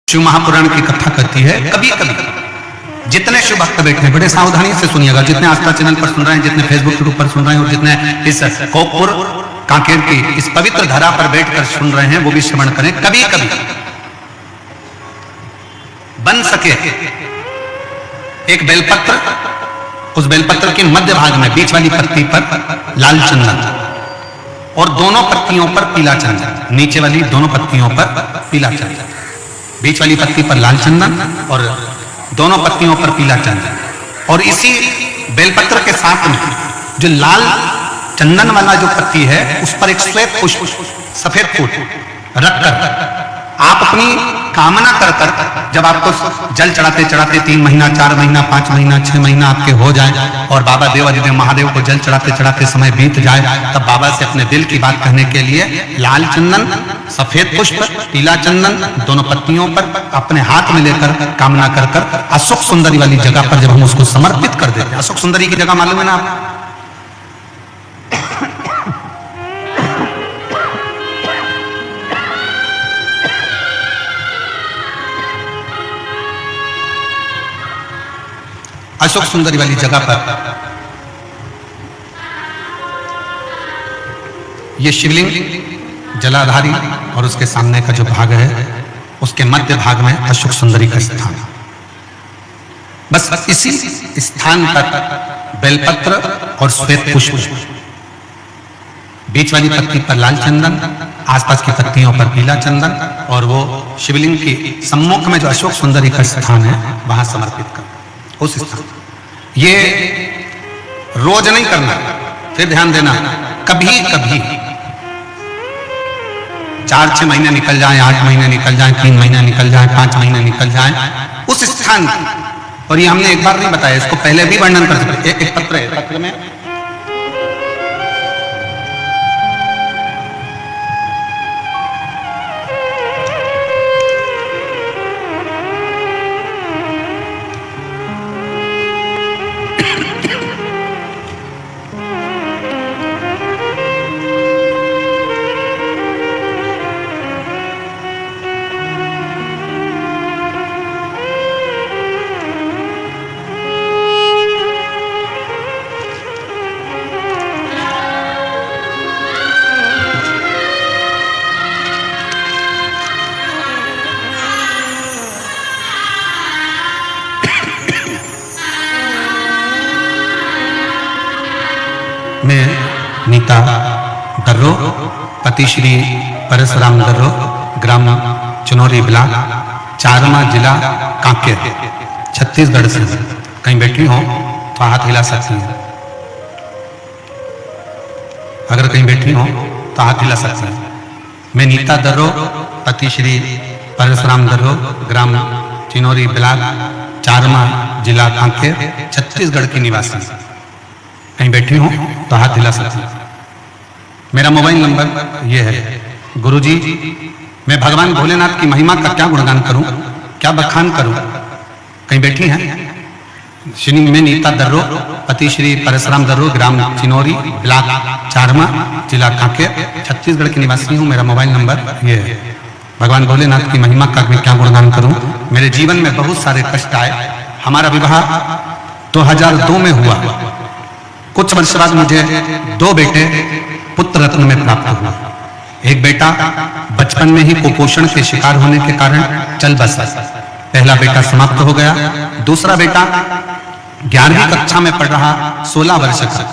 शिव महापुराण की कथा करती है। कभी कभी जितने शिव भक्त बैठे हैं बड़े सावधानी से सुनिएगा, जितने आस्था चैनल पर सुन रहे हैं, जितने फेसबुक यूट्यूब पर सुन रहे हैं और जितने इस कोकपुर कांकेर की इस पवित्र धरा पर बैठकर सुन रहे हैं वो भी श्रवण करें। कभी कभी बन सके एक बेलपत्र, उस बेलपत्र के मध्य भाग में बीच वाली पत्ती पर लाल चंदन और दोनों पत्तियों पर पीला चंदन, नीचे वाली दोनों पत्तियों पर पीला चंदन, बीच वाली पत्ती पर लाल चंदन और दोनों पत्तियों पर पीला चंदन, और इसी बेलपत्र के साथ में जो लाल चंदन वाला जो पत्ती है उस पर एक श्वेत पुष्प, सफेद फूल रखकर आप अपनी कामना कर कर जब आपको जल चढ़ाते चढ़ाते 3 महीना 4 महीना 5 महीना 6 महीना आपके हो जाए और बाबा देवाधिदेव महादेव को जल चढ़ाते चढ़ाते समय बीत जाए, तब बाबा से अपने दिल की बात कहने के लिए लाल चंदन, सफेद पुष्प, पीला चंदन दोनों पत्तियों पर अपने हाथ में लेकर कामना कर कर अशोक सुंदरी वाली जगह पर जब हम उसको समर्पित कर देते हैं। अशोक सुंदरी की जगह मालूम है ना आप? अशोक सुंदरी वाली जगह पर यह शिवलिंग जलाधारी और उसके सामने का जो भाग है उसके मध्य भाग में अशोक सुंदरी का स्थान। बस इसी स्थान पर बेलपत्र और श्वेत पुष्प, बीच वाली पत्ती पर लाल चंदन, आसपास की पत्तियों पर पीला चंदन और वो शिवलिंग के सम्मुख में जो अशोक सुंदरी का स्थान है वहां समर्पित कर उस स्थान। ये रोज नहीं करना, फिर ध्यान देना, कभी कभी 4-6 महीने निकल जाए, 8 महीने निकल जाए, 3 महीने निकल जाए, 5 महीने निकल जाए उस स्थान, और ये हमने एक बार नहीं बताया, इसको पहले भी वर्णन कर सकते। एक पत्र है, पत्र में नीता दर्रो, पति श्री परशुराम दर्रो, ग्राम चुनौरी ब्लॉक, चारमा जिला कांकेर, छत्तीसगढ़ से। कहीं बैठी हो तो हाथ हिला सकती हैं, अगर कहीं बैठी हो तो हाथ हिला सकती हैं। मैं नीता दर्रो, पति श्री परशुराम दर्रो, ग्राम चिनौरी ब्लॉक, चारमा जिला कांकेर, छत्तीसगढ़ की निवासी। कहीं बैठी हो तो हाथ हिला सकती हैं। मेरा मोबाइल नंबर ये है। गुरुजी, मैं भगवान भोलेनाथ की महिमा का क्या गुणगान करूं, क्या बखान करूं? कहीं बैठी हैं? श्री मैं नीता दर्रो, पति श्री परशुराम दर्रो, ग्राम चिनौरी ब्लॉक, चारमा जिला कांकेर, छत्तीसगढ़ की निवासी हूं। मेरा मोबाइल नंबर ये है। भगवान भोलेनाथ की महिमा का मैं क्या गुणगान करूं? मेरे जीवन में बहुत सारे कष्ट आए। हमारा विवाह 2002 में हुआ। कुछ वर्ष बाद मुझे 2 बेटे पुत्र रत्न में प्राप्त हुआ। एक बेटा बचपन में ही कुपोषण के शिकार होने के कारण चल बसा, पहला बेटा समाप्त हो गया। दूसरा बेटा 11वीं कक्षा में पढ़ रहा, 16 वर्ष का,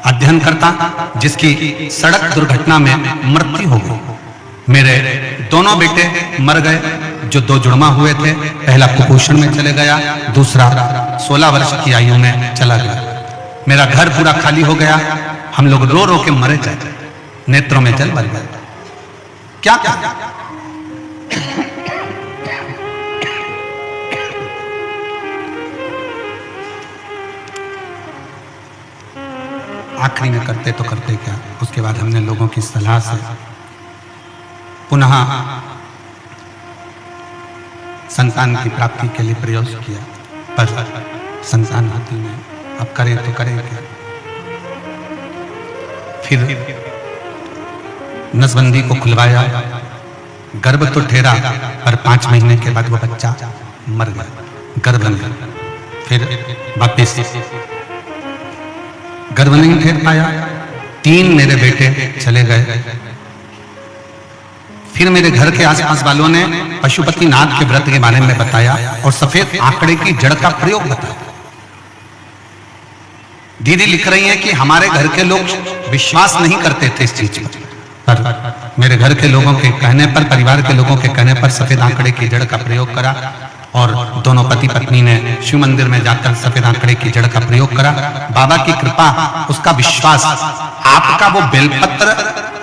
अध्ययन करता, जिसकी सड़क दुर्घटना में मृत्यु हो गई। मेरे दोनों बेटे मर गए जो 2 जुड़वा हुए थे। पहला कुपोषण में चले गया, दूसरा 16 वर्ष की आयु में चला गया। मेरा घर पूरा खाली हो गया। हम लोग रो रो के मरे जाते, नेत्रों में जल भर गया। क्या करें? आखिरी में करते तो करते क्या, उसके बाद हमने लोगों की सलाह से पुनः संतान की प्राप्ति के लिए प्रयास किया, पर संतान आती नहीं। अब करें तो करें क्या? फिर नसबंदी को खुलवाया, गर्भ तो ठहरा, पर 5 महीने के बाद वो बच्चा मर गया, गर्भ नहीं। फिर वापिस गर्भ नहीं ठहर पाया, 3 मेरे बेटे चले गए। फिर मेरे घर के आसपास वालों ने पशुपतिनाथ के व्रत के बारे में बताया और सफेद आंकड़े की जड़ का प्रयोग बताया। दीदी लिख रही हैं कि हमारे घर के लोग विश्वास नहीं करते थे इस चीज पर मेरे घर के लोगों के कहने पर, परिवार के लोगों के कहने पर सफेद आंकड़े की जड़ का प्रयोग करा और दोनों पति पत्नी ने शिव मंदिर में जाकर सफेद आंकड़े की जड़ का प्रयोग करा। बाबा की कृपा, उसका विश्वास, आपका वो बेलपत्र,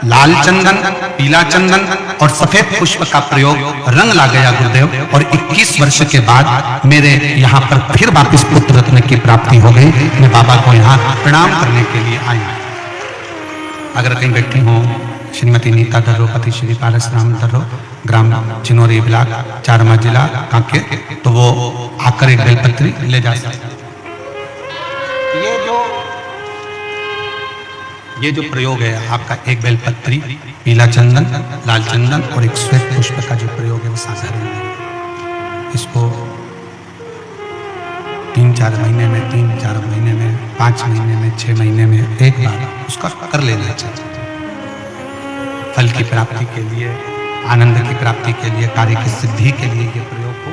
लाल चंदन, पीला चंदन और सफेद पुष्प का प्रयोग रंग ला गया गुरुदेव। और 21 वर्ष के बाद मेरे यहाँ पर फिर वापस पुत्र रत्न की प्राप्ति हो गई। मैं बाबा को यहाँ प्रणाम करने के लिए आई। अगर कहीं बैठी हो श्रीमती नीता दर्रो, पति श्री पारसराम दर्रो, ग्राम चिनोरी ब्लॉक, चारमा जिला कांकेर, तो वो आकर एक बेलपत्री ले जा सकते। ये जो प्रयोग है आपका, एक बेलपत्री, पीला चंदन, लाल चंदन और एक श्वेत पुष्प का जो प्रयोग है वो साधारण है। इसको 3-4 महीने में, 3-4 महीने में, 5 महीने में, 6 महीने में एक बार उसका कर लेना चाहिए। फल की प्राप्ति के लिए, आनंद की प्राप्ति के लिए, कार्य की सिद्धि के लिए ये प्रयोग हो।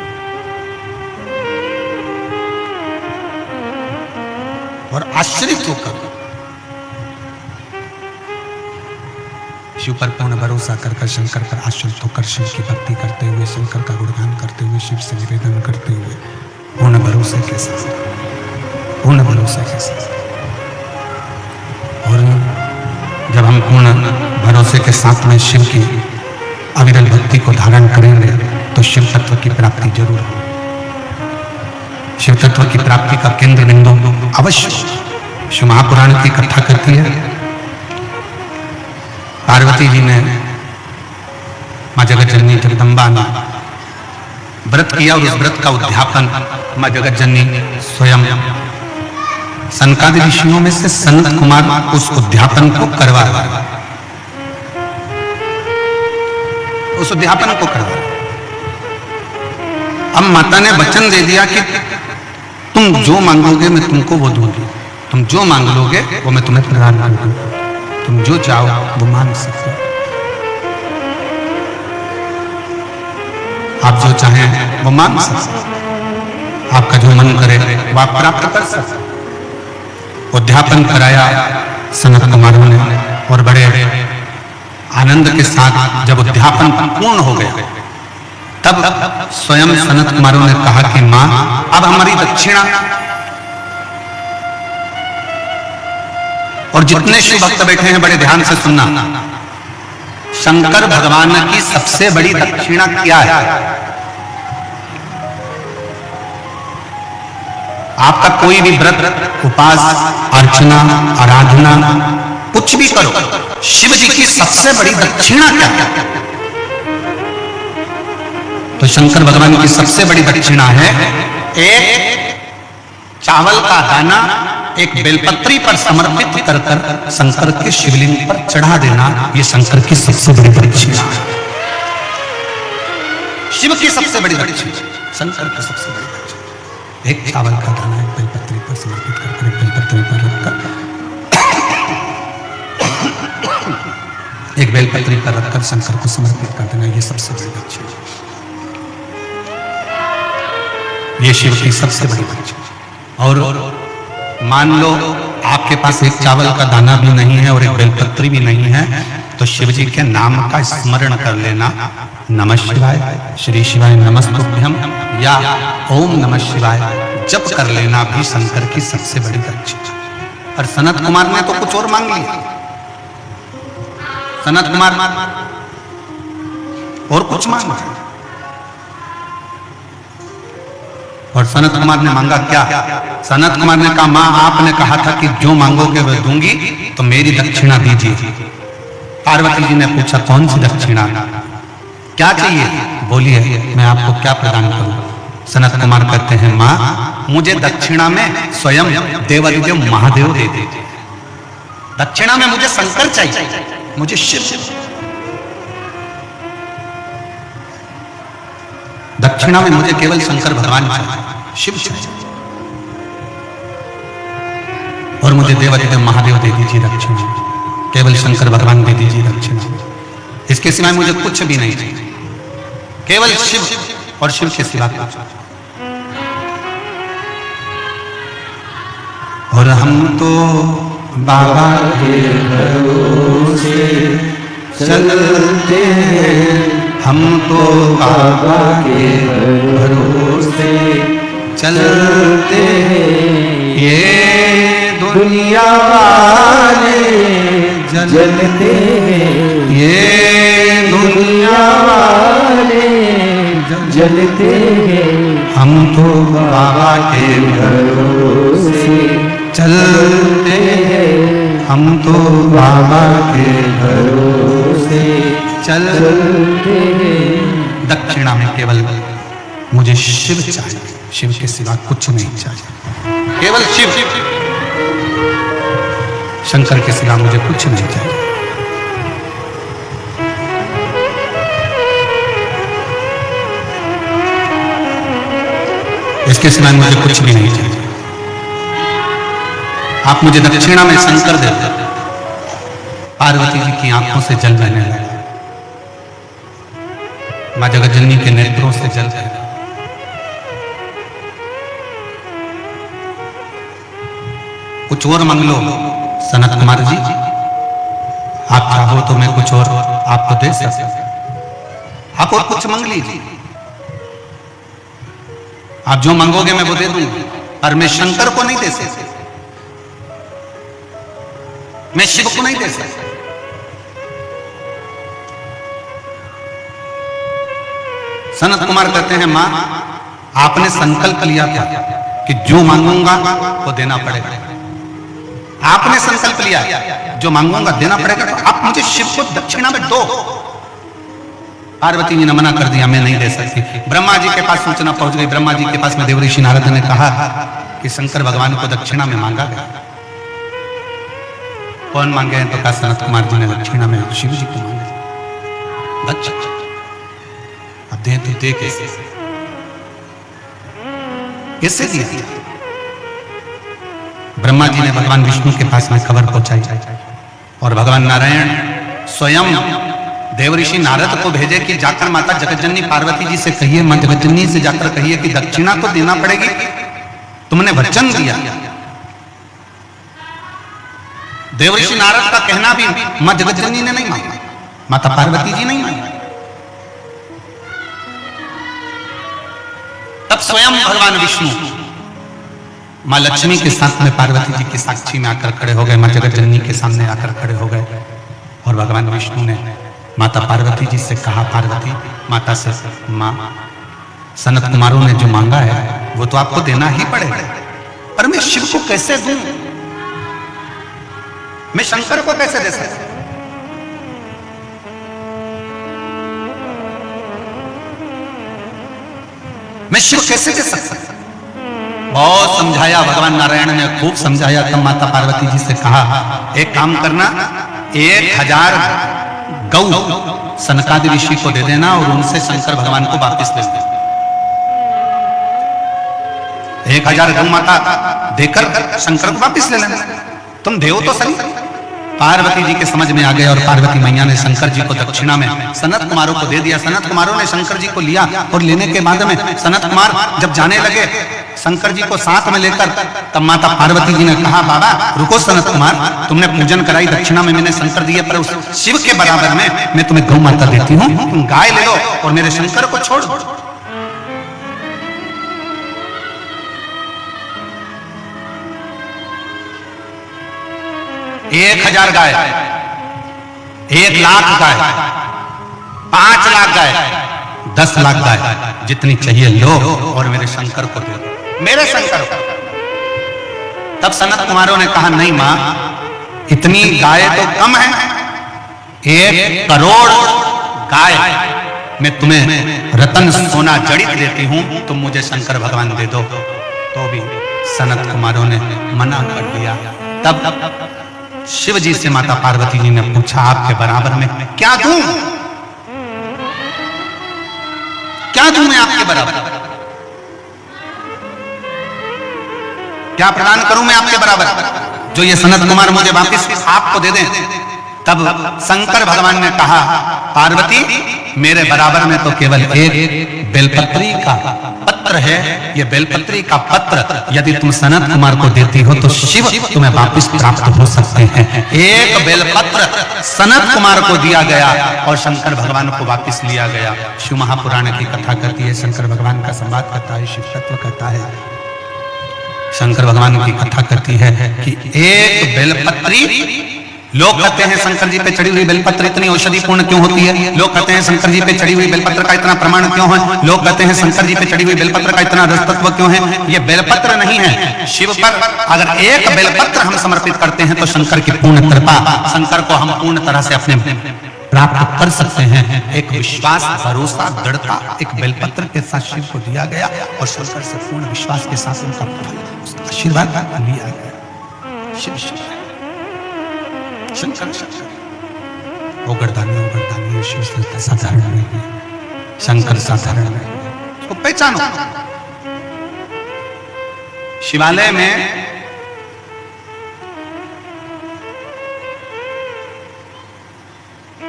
और आश्रित होकर शिव पर पूर्ण भरोसा कर शंकर पर आश्रित होकर शिव की भक्ति करते हुए, शंकर का गुणगान करते हुए, शिव से निवेदन करते हुए, पूर्ण भरोसे के साथ, पूर्ण भरोसे के साथ। और जब हम पूर्ण भरोसे के साथ में शिव की अविरल भक्ति को धारण करेंगे तो शिव तत्व की प्राप्ति जरूर हो। शिव तत्व की प्राप्ति का केंद्र बिंदु अवश्य। शिव महापुराण की कथा कहती है, पार्वती जी ने, माँ जगत जननी जगदम्बा ने व्रत किया और उस व्रत का उद्यापन माँ जगत जननी स्वयं सनकादि ऋषियों में से सनत कुमार उस उद्यापन को करवाया, उस उद्यापन को करवाया। अब माता ने वचन दे दिया कि तुम जो मांगोगे मैं तुमको वो दूंगी, तुम जो मांग लोगे वो मैं तुम्हें प्रदान करूंगी, तुम जो चाहो वो मांग सकते हो, आप जो चाहें वो मांग सकते हो, आपका जो मन करे वो आप प्राप्त कर सकते। उद्यापन कराया सनत कुमारों ने और बड़े आनंद के साथ जब उद्यापन पूर्ण हो गया तब स्वयं सनत कुमारों ने कहा कि मां, अब हमारी दक्षिणा। और जितने शिव भक्त बैठे हैं बड़े ध्यान से सुनना, शंकर भगवान की सबसे बड़ी दक्षिणा क्या है? आपका कोई भी व्रत, उपास, अर्चना, आराधना कुछ भी करो, शिव जी की सबसे बड़ी दक्षिणा क्या है? तो शंकर भगवान की सबसे बड़ी दक्षिणा है एक चावल का दाना एक बेलपत्री पर समर्पित कर कर शंकर के शिवलिंग पर चढ़ा देना। ये शंकर की सबसे बड़ी दक्षिणा है, शिव की सबसे बड़ी दक्षिणा, शंकर की सबसे बड़ी दक्षिणा। एक चावल का दाना एक बेलपत्री पर समर्पित कर, एक बेलपत्री पर रखकर, एक बेलपत्री पर रखकर शंकर को समर्पित कर देना, ये सबसे बड़ी दक्षिणा, ये शिव की सबसे बड़ी दक्षिणा। और मान लो आपके पास एक चावल का दाना भी नहीं है और एक बेलपत्री भी नहीं है, तो शिव जी के नाम का स्मरण कर लेना, नमः शिवाय, श्री शिवाय नमस्तुभ्यम या ओम नमः शिवाय जप कर लेना भी शंकर की सबसे बड़ी दक्षिणा। और सनत कुमार ने तो कुछ और मांग लिया, सनत कुमार और कुछ मांग लिया। और सनत कुमार ने मांगा क्या? सनत कुमार ने कहा, मां आपने कहा था कि जो मांगोगे वह दूंगी, तो मेरी दक्षिणा दीजिए। पार्वती जी ने पूछा कौन सी दक्षिणा, क्या चाहिए? बोलिए मैं आपको क्या प्रदान करूं? सनत कुमार कहते हैं, मां मुझे दक्षिणा में स्वयं देवादिदेव महादेव दे दीजिए, दक्षिणा में मुझे शंकर चाहिए, मुझे शिव। दक्षिणा में मुझे केवल शंकर भगवान चाहिए, शिव चाहिए, और मुझे देवाधिदेव महादेव दे दीजिए दक्षिणा, केवल शंकर भगवान दे दीजिए दक्षिणा। इसके सिवाय मुझे कुछ भी नहीं चाहिए, केवल शिव और शिव के सिवा कुछ। और हम तो बाबा के भरोसे चलते हैं, हम तो बाबा के भरोसे चलते हैं, ये दुनिया वाले जलते हैं, ये दुनिया वाले जलते हैं, हम तो बाबा के भरोसे चलते हैं, हम तो बाबा के भरोसे चलते हैं। दक्षिणा में केवल मुझे शिव चाहिए, शिव के सिवा कुछ नहीं चाहिए, केवल शिव, शंकर के सिवा मुझे कुछ नहीं चाहिए। इसके सिवा मुझे कुछ भी नहीं चाहिए। आप मुझे दक्षिणा में शंकर दे दो। पार्वती जी की आंखों से जल बहने लगा, मां जगतजननी के नेत्रों से जल बहने लगा। कुछ और मांग लो सनत कुमार जी, आप चाहो तो मैं कुछ और आपको दे सकता, आप और कुछ मांग लीजिए, आप जो मांगोगे मैं वो दे दूंगा, पर मैं शंकर को नहीं दे सकता, मैं शिव को नहीं दे सकता। सनत कुमार कहते हैं मां आपने संकल्प लिया था कि जो मांगूंगा वो देना पड़ेगा, आपने संकल्प लिया जो मांगूंगा देना पड़ेगा, तो आप मुझे शिव को दक्षिणा में दो। पार्वती जी ने मना कर दिया, मैं नहीं दे सकती। ब्रह्मा जी के पास सूचना पहुंच गई, ब्रह्मा जी के पास में देवऋषि नारद ने कहा कि शंकर भगवान को दक्षिणा में मांगा गया। कौन मांगे हैं? तो कहा सनत कुमार जी ने दक्षिणा में शिव जी को मांगा। अच्छा अब दे तो दे कैसे, कैसे दिया? ब्रह्मा जी ने भगवान विष्णु के पास में खबर पहुंचाई और भगवान नारायण स्वयं देवऋषि नारद को भेजे कि जाकर माता जगतजननी पार्वती जी से कहिए, मां जगतजननी से जाकर कहिए कि दक्षिणा तो देना पड़ेगी, तुमने वचन दिया। देवऋषि नारद का कहना भी मां जगतजननी ने नहीं माना, माता पार्वती जी नहीं मानी। तब स्वयं भगवान विष्णु मां लक्ष्मी के साथ में पार्वती जी की साक्षी में आकर खड़े हो गए, मां जगतजननी के सामने आकर खड़े हो गए और भगवान विष्णु ने माता पार्वती जी से कहा, पार्वती माता से, मां सनत कुमारों ने जो मांगा है वो तो आपको देना ही पड़ेगा, पर मैं शिव को कैसे दूं, मैं शंकर को कैसे दे सकता? मैं शिव कैसे दे सकता? बहुत समझाया भगवान नारायण ने, खूब समझाया। तब माता पार्वती जी से कहा, एक काम करना, 1000 गौ सनकादि ऋषि को दे देना और उनसे शंकर भगवान को वापस ले देना। 1000 गौ माता देकर शंकर को वापस ले लेना, तुम देव तो सही। पार्वती जी के समझ में आ गया और पार्वती मैया ने शंकर जी को दक्षिणा में सनत कुमारों को दे दिया। सनत कुमारों ने शंकर जी को लिया और लेने के बाद में सनत कुमार जब जाने लगे शंकर जी को साथ में लेकर, तब माता पार्वती जी ने कहा, बाबा रुको सनत कुमार, तुमने पूजन कराई, दक्षिणा में मैंने शंकर दिए, पर उस शिव के बराबर में मैं तुम्हें गौ माता देती हूँ, तुम गाय ले लो और मेरे शंकर को छोड़ दो। 1000 गाय, 1 लाख गाय, 5 लाख गाय, 10 लाख गाय, जितनी चाहिए लो और मेरे शंकर को दे दो, मेरे शंकर को। तब सनत कुमारों ने कहा, नहीं मां, इतनी गाय तो कम है, 1 करोड़ गाय मैं तुम्हें रतन सोना जड़ित देती हूं, तुम मुझे शंकर भगवान दे दो। तो भी सनत कुमारों ने मना कर दिया। तब शिव जी से माता पार्वती जी ने पूछा, आपके बराबर में क्या दूं, क्या क्या दूं मैं आपके बराबर? क्या प्रदान करूं मैं आपके बराबर जो ये सनत कुमार मुझे वापिस आपको दे दें? तब शंकर भगवान ने कहा, पार्वती मेरे बराबर में तो केवल एक बेलपत्री का पत्र है। ये बेलपत्री का पत्र यदि तुम सनत कुमार को देती हो तो शिव तुम्हें वापस प्राप्त हो सकते हैं। एक बेलपत्र सनत कुमार को दिया गया और शंकर भगवान को वापस लिया गया। शिव महापुराण की कथा करती है, शंकर भगवान का संवाद करता है, शिव तत्व कहता है। शंकर भगवान की कथा करती है कि एक बेलपत्री, लोग कहते हैं शंकर जी पे चढ़ी हुई बेलपत्र इतनी औषधि पूर्ण क्यों होती है? लोग कहते हैं शंकर जी पे चढ़ी हुई बेलपत्र का इतना प्रमाण क्यों है? लोग कहते हैं शंकर जी पे चढ़ी हुई बेलपत्र का इतना रस तत्व क्यों है? ये बेलपत्र नहीं है, शिव पर अगर एक बेलपत्र हम समर्पित करते हैं तो शंकर की पूर्ण कृपा, शंकर को हम पूर्ण तरह से अपने प्राप्त कर सकते हैं। एक विश्वास, भरोसा, दृढ़ता एक बेलपत्र के साथ शिव को दिया गया और शंकर से पूर्ण विश्वास के साथ उनका आशीर्वाद लिया गया। शिव शंकर शंकर ओगरदानी शिव साधारण नहीं है, शंकर साधारण नहीं है, उसको पहचानो। शिवालय में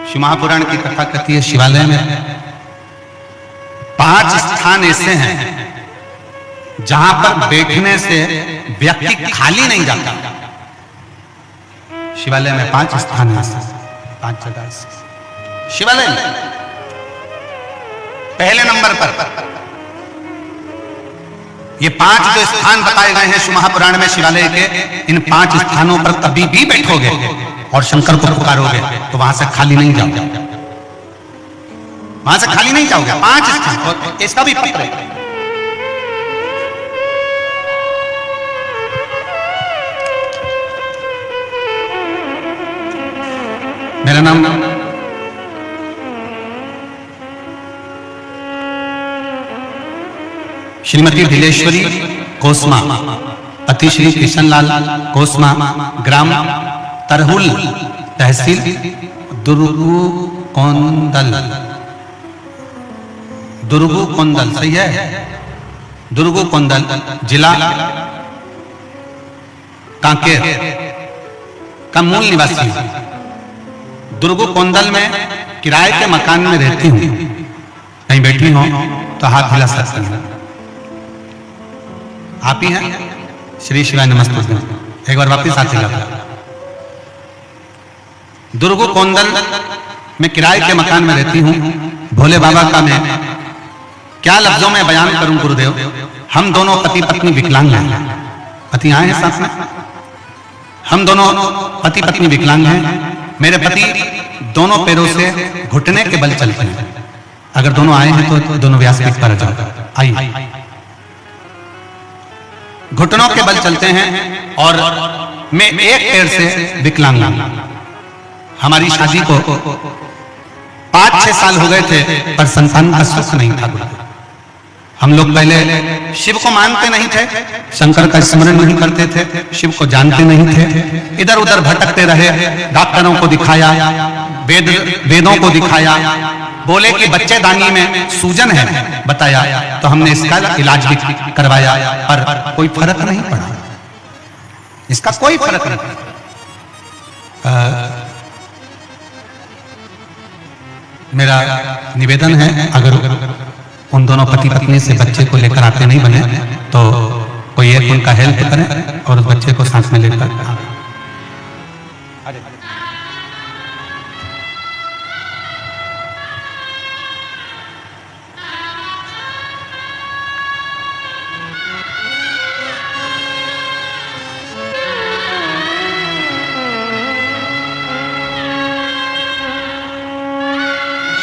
शिव महापुराण की कथा कहती है, शिवालय में 5 स्थान ऐसे हैं जहां पर बैठने से व्यक्ति खाली नहीं जाता। शिवालय में 5 स्थान हैं, 5 जगह शिवालय में। पहले नंबर पर ये 5 जो स्थान बताए गए हैं शिव महापुराण में शिवालय के, इन 5 स्थानों पर कभी भी बैठोगे और शंकर को पुकारोगे तो वहां से खाली नहीं जाओगे, वहां से खाली नहीं जाओगे। 5 स्थान, और इसका भी पत्र है। मेरा नाम श्रीमती ढिलेश्वरी कोसमा, पति श्री कृष्णलाल कोसमा, ग्राम तरहुल, तहसील दुर्गुकोंदल। दुर्गुकोंदल सही है? दुर्गुकोंदल, जिला कांकेर का मूल निवासी। दुर्गुकोंदल में किराए के मकान में रहती हूँ। कहीं बैठी हो तो हाथ हिला सकती हैं। आप ही हैं? श्री शिवाय नमस्ते। एक बार वापिस हाथ हिला। दुर्गुकोंदल में किराए के मकान में रहती हूँ। भोले बाबा का मैं क्या लफ्जों में बयान करूं गुरुदेव। हम दोनों पति पत्नी विकलांग हैं। पति आए हैं साथ में? हम दोनों पति पत्नी विकलांग हैं। मेरे पति दोनों पैरों से घुटने के बल चलते हैं। अगर दोनों आए हैं तो दोनों व्यासपीठ पर जाओ। आइए। घुटनों के बल चलते हैं और मैं एक पैर से विकलांग हूं। हमारी शादी को 5-6 साल हो गए थे पर संतान का सुख नहीं था। हम लोग पहले शिव को मानते नहीं थे, शंकर का स्मरण नहीं करते थे, शिव को जानते नहीं थे, इधर उधर भटकते रहे। डॉक्टरों को दिखाया, वेदों को दिखाया, बोले कि बच्चेदानी में सूजन है, बताया तो हमने इसका इलाज भी करवाया पर कोई फर्क नहीं पड़ा। इसका कोई फर्क नहीं पड़ा। मेरा निवेदन है, अगर उन दोनों पति पत्नी से बच्चे को लेकर आते नहीं बने तो कोई एक उनका हेल्प करे और उस बच्चे को साथ में लेकर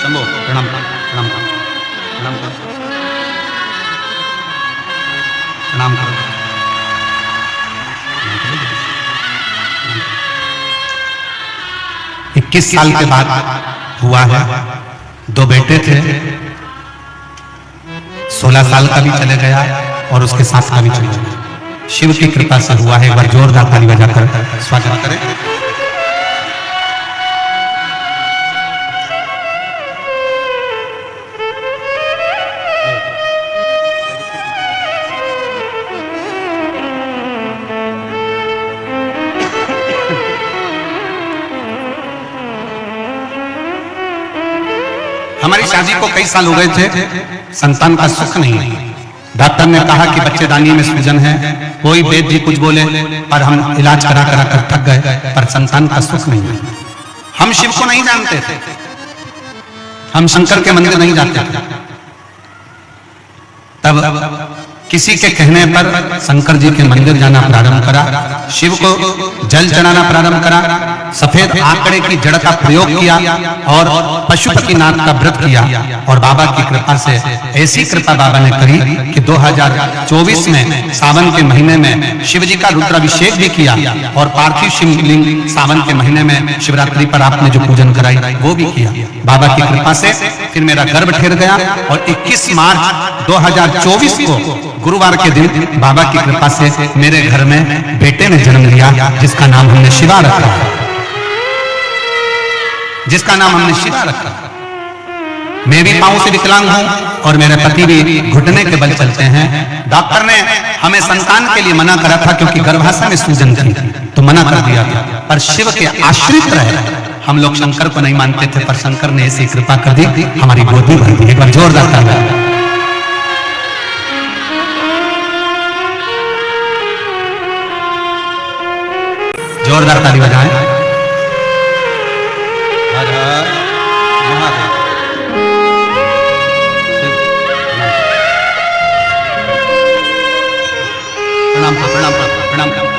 शंभो। प्रणाम प्रणाम प्रणाम करो, प्रणाम करो। 21 साल के बाद हुआ है। 2 बेटे थे, 16 साल का भी चले गया और उसके 7 का भी चले गया। शिव की कृपा से हुआ है। एक बार जोरदार ताली बजाकर स्वागत करें। समस्या जी को कई साल हो गए थे, संतान का सुख नहीं। डॉक्टर ने कहा कि बच्चेदानी में सूजन है, कोई वैद्य जी कुछ बोले, पर हम इलाज करा करा कर थक गए, पर संतान का सुख नहीं है। हम शिव को नहीं जानते थे, हम शंकर के मंदिर नहीं जाते थे। तब किसी के कहने पर शंकर जी के मंदिर जाना प्रारंभ करा, शिव को जल चढ़ाना प्रारंभ करा, सफेद आंकड़े की जड़ का प्रयोग किया और पशुपतिनाथ का व्रत किया। और बाबा की कृपा से ऐसी कृपा बाबा ने करी कि 2024 में सावन के महीने में शिव जी का रुद्राभिषेक भी किया और पार्थिव शिवलिंग सावन के महीने में शिवरात्रि पर आपने जो पूजन कराई वो भी किया। बाबा की कृपा से फिर मेरा गर्भ ठहर गया और 21 मार्च 2024 को गुरुवार के दिन बाबा की कृपा से मेरे घर में बेटे ने जन्म लिया, जिसका नाम हमने शिवा रखा, जिसका नाम हमने शिवा रखा। मैं भी पांव से विकलांग हूं और मेरे पति भी घुटने के बल चलते हैं। डॉक्टर ने हमें संतान के लिए मना करा था क्योंकि गर्भाशय में सूजन थी, तो मना कर दिया था, पर शिव के आश्रित रहे। हम लोग शंकर को नहीं मानते थे, पर शंकर ने ऐसी कृपा कर दी, हमारी गोदी भर दी। एक बार जोरदार ताली, जोरदार ताली बजाएं। हर हर महादेव। प्रणाम प्रणाम प्रणाम प्रणाम।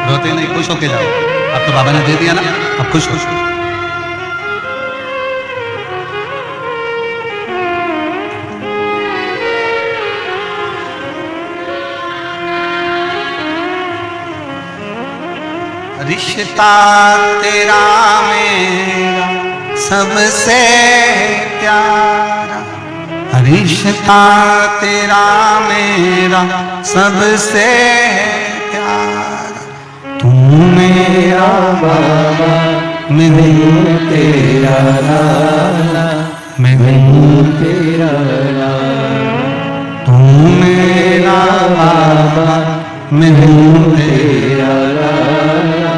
रोते नहीं, खुश होके जाओ। अब तो बाबा ने दे दिया ना, अब खुश खुश। रिश्ता तेरा मेरा सबसे प्यारा, रिश्ता तेरा मेरा सबसे तू मेरा बाबा, मैं हूँ तेरा लाला, मैं हूँ तेरा लाला। तू मेरा बाबा, मैं हूँ तेरा लाला,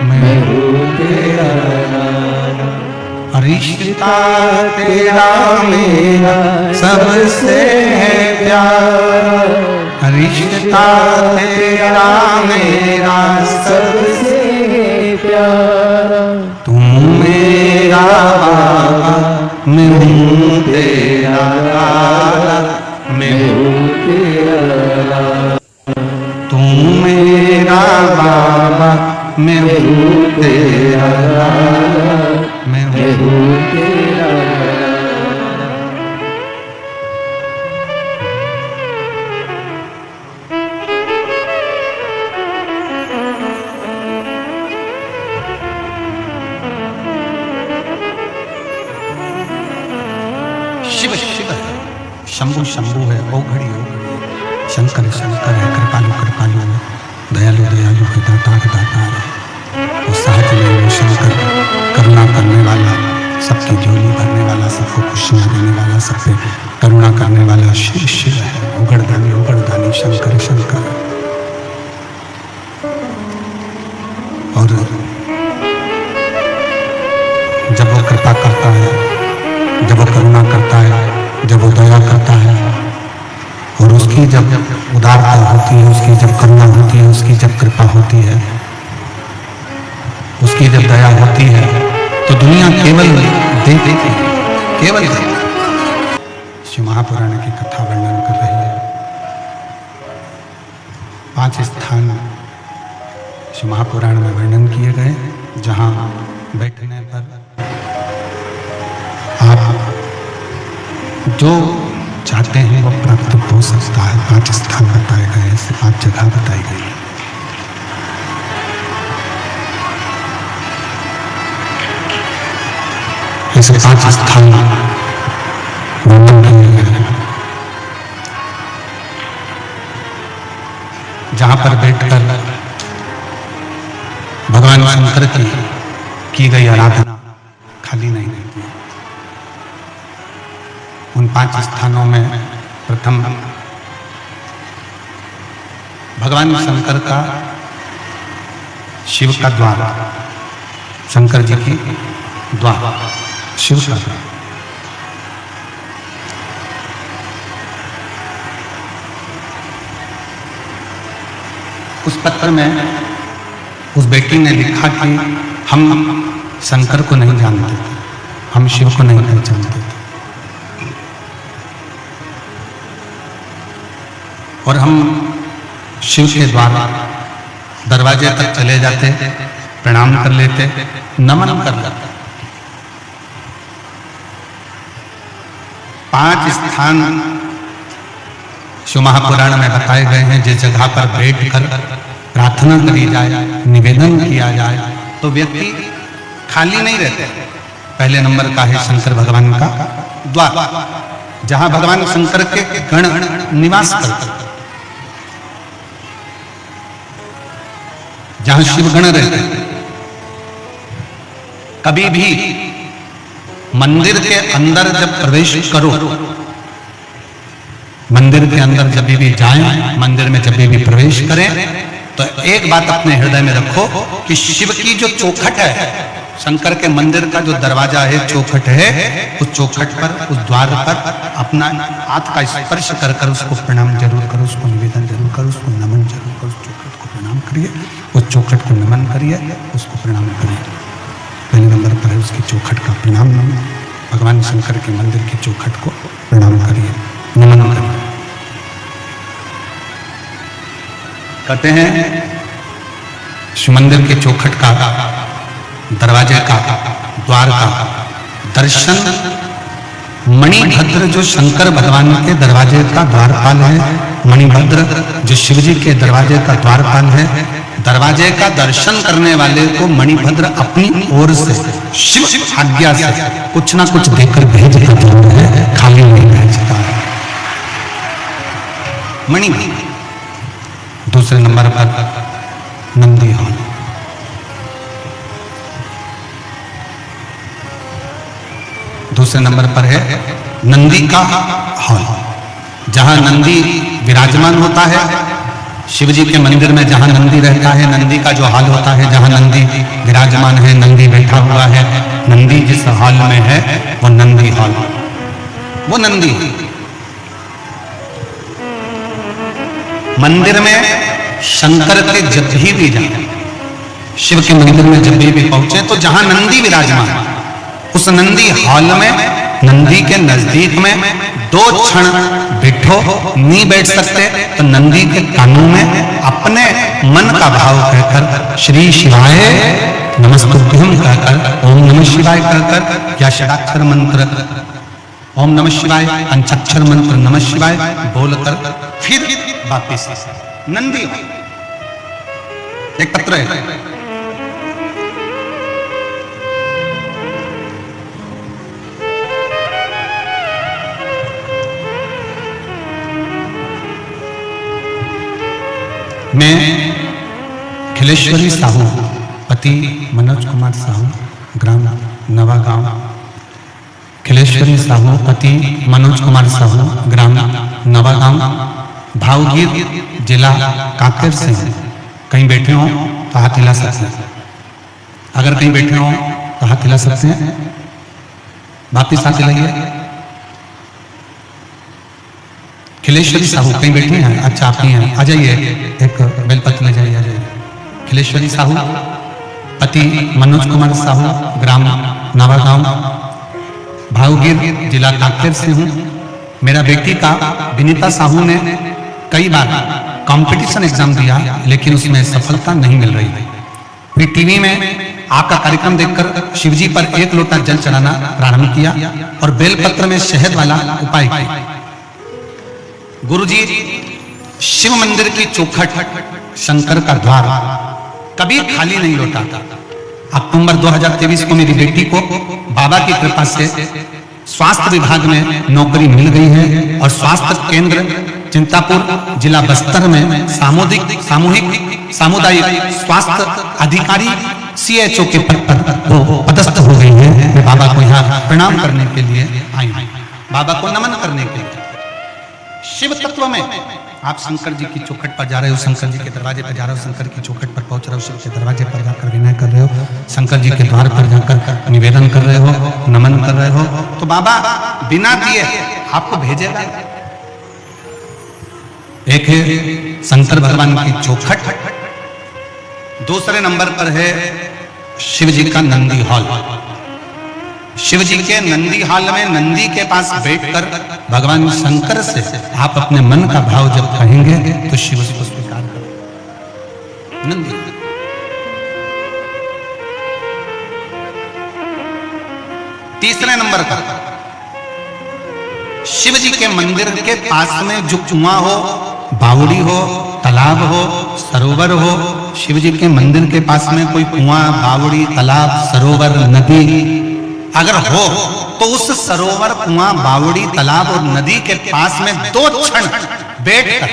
मैं हूँ तेरा लाला। रिश्ता तेरा मेरा सबसे प्यारा, रिश्ता तेरा मेरा सबसे प्यारा। तू मेरा बाबा, मैं हूँ तेरा लाला, मैं हूँ तेरा लाला। तू मेरा बाबा, मैं हूँ तेरा लाला, मैं हूँ तेरा लाला। शिव शिव है, शंभु शंभु है, ओ घड़ी ओ घड़ी। शंकर शंकर है, कृपालु कृपालु है, दयालु दयालु है, दातार दातार है। वो साथ में वो शंकर करुणा करने वाला, सबकी झोली भरने वाला, सबको खुशियाँ देने वाला, सब पे करुणा करने वाला शिव शिव है। उगड़दानी शंकर शंकर। और जब वो कृपा करता है, जब वो करुणा करता है, जब वो दया करता है, और उसकी जब उदारता होती है, उसकी जब करुणा होती है, उसकी जब कृपा होती है, उसकी जब दया होती है, तो दुनिया केवल देखती है, केवल शिव महापुराण की कथा वर्णन कर रही है। 5 स्थान शिव महापुराण में वर्णन किए गए, जहां बैठने पर आप जो चाहते हैं वो प्राप्त हो सकता है। 5 स्थान बताए गए, ऐसे 5 जगह बताई गई है। ऐसे 5 स्थान वर्णन किए गए हैं, जहां पर बैठकर भगवान शंकर की गई आराधना खाली उन 5 स्थानों में प्रथम भगवान शंकर का शिव का द्वार, शंकर जी की द्वार, शिव का द्वार। उस पत्र में उस बेटी ने लिखा कि हम शंकर को नहीं जानते थे, हम शिव को नहीं पहचानते थे, और हम शिव के द्वारा दरवाजे तक चले जाते, प्रणाम कर लेते, नमन कर लेते। 5 स्थान शिव महापुराण में बताए गए हैं, जिस जगह पर बैठकर प्रार्थना करी जाए, निवेदन किया जाए तो व्यक्ति खाली नहीं रहते। पहले नंबर का है शंकर भगवान का द्वार, जहां भगवान शंकर के गण निवास करते, जहां शिवगण रहते। कभी भी मंदिर के अंदर जब प्रवेश करो, मंदिर के अंदर जब भी जाएं, मंदिर में जब भी प्रवेश करें, तो एक बात अपने हृदय में रखो कि शिव की जो चौखट है, शंकर के मंदिर का जो दरवाजा है, चौखट है, उस चौखट पर, उस द्वार पर अपना हाथ का स्पर्श कर कर उसको प्रणाम जरूर करो, उसको निवेदन जरूर करो, उसको नमन जरूर करो, उस चौखट को प्रणाम करिए, उस चौखट को नमन करिए, उसको प्रणाम करिए। पहले नंबर पर है उसकी चौखट का प्रणाम, भगवान शंकर के मंदिर की चौखट को प्रणाम करिए, नमन करिए। कहते हैं शिव मंदिर के चौखट का, दरवाजे का, द्वार का दर्शन मणिभद्र जो शंकर भगवान के दरवाजे का द्वारपाल है, मणिभद्र जो शिव जी के दरवाजे का द्वारपाल है, दरवाजे का दर्शन करने वाले को मणिभद्र अपनी ओर से शिव आज्ञा से कुछ ना कुछ देकर भेजता है, खाली नहीं भेजता। मणिभद्र। दूसरे नंबर पर नंदी हॉल, दूसरे नंबर पर है नंदी का हॉल, जहां नंदी विराजमान होता है। शिव जी के मंदिर में जहां नंदी रहता है, नंदी का जो हॉल होता है, जहां नंदी विराजमान है, नंदी बैठा हुआ है, नंदी जिस हॉल में है वो नंदी हॉल, वो नंदी। मंदिर में शंकर के जब भी जाए, शिव के मंदिर में जब भी पहुंचे, तो जहां नंदी विराजमान, उस नंदी हॉल में, नंदी के नजदीक में 2 क्षण बैठो, नहीं बैठ सकते तो नंदी के कानों में अपने मन का भाव कहकर श्री शिवाय नमस्तुभ्यम कहकर, ओम नमः शिवाय कहकर, या षडाक्षर मंत्र ओम नमः शिवाय, पंचाक्षर मंत्र नमः शिवाय बोलकर फिर वापिस नंदी। एक पत्र है, मैं खिलेश्वरी साहू, पति मनोज कुमार साहू, ग्राम नवागांव। खिलेश्वरी साहू, पति मनोज कुमार साहू, ग्राम नवागांव, भावगीर, जिला कांकेर से। कहीं बैठे हो तो हाथ हिला सकते हैं, अगर कहीं बैठे हो तो हाथ हिला सकते हैं, वापिस हाथ हिलाइए। खिलेश्वरी साहू कहीं बैठे हैं? अच्छा, आप ही हैं, आ जाइए, एक बेलपत्र ले जाइए, आ जाइए। खिलेश्वरी साहू, पति मनोज कुमार साहू, ग्राम नवागांव, भावगीर, जिला कांकेर से हूँ। मेरा बेटी का विनीता साहू ने कई बार कंपटीशन एग्जाम दिया, लेकिन उसमें सफलता नहीं मिल रही। फिर टीवी में आपका कार्यक्रम देखकर शिवजी पर 1 लोटा जल चढ़ाना प्रारंभ किया और बेलपत्र में शहद वाला उपाय किया। गुरुजी, शिव मंदिर की चौखट, शंकर का द्वार कभी खाली नहीं लौटाता। अक्टूबर 2023 को मेरी बेटी को बाबा की कृपा से स्वास्थ्य विभाग में नौकरी मिल गई है और स्वास्थ्य केंद्र चिंतापुर, जिला बस्तर में सामुदायिक स्वास्थ्य अधिकारी CHO के पद पर वो पदस्थ हो गई है। मैं बाबा को यहाँ प्रणाम करने के लिए आई हूँ। बाबा को नमन करने के लिए। शिव तत्व में आप शंकर जी की चौखट पर जा रहे हो, शंकर जी के दरवाजे पर जा रहे हो, शंकर की चौखट पर पहुंच रहे हो, शिव के दरवाजे पर जाकर विनय कर रहे हो, शंकर जी के द्वार पर जाकर निवेदन कर रहे हो, नमन कर रहे हो, तो बाबा बिना दिए आपको भेजेगा। एक है शंकर भगवान की चौखट, दूसरे नंबर पर है शिव जी का नंदी हॉल। शिव जी के नंदी हॉल में नंदी के पास बैठकर भगवान शंकर से आप अपने मन का भाव जब कहेंगे तो शिव उसको स्वीकार करेंगे। नंदी तीसरे नंबर पर शिव जी के मंदिर के पास में जो कुआं हो, बावड़ी हो, तालाब हो, सरोवर हो, शिव जी के मंदिर के पास में कोई कुआं, बावड़ी, तालाब, सरोवर, नदी अगर हो तो उस सरोवर, कुआं, बावड़ी, तालाब और नदी के पास में 2 क्षण बैठकर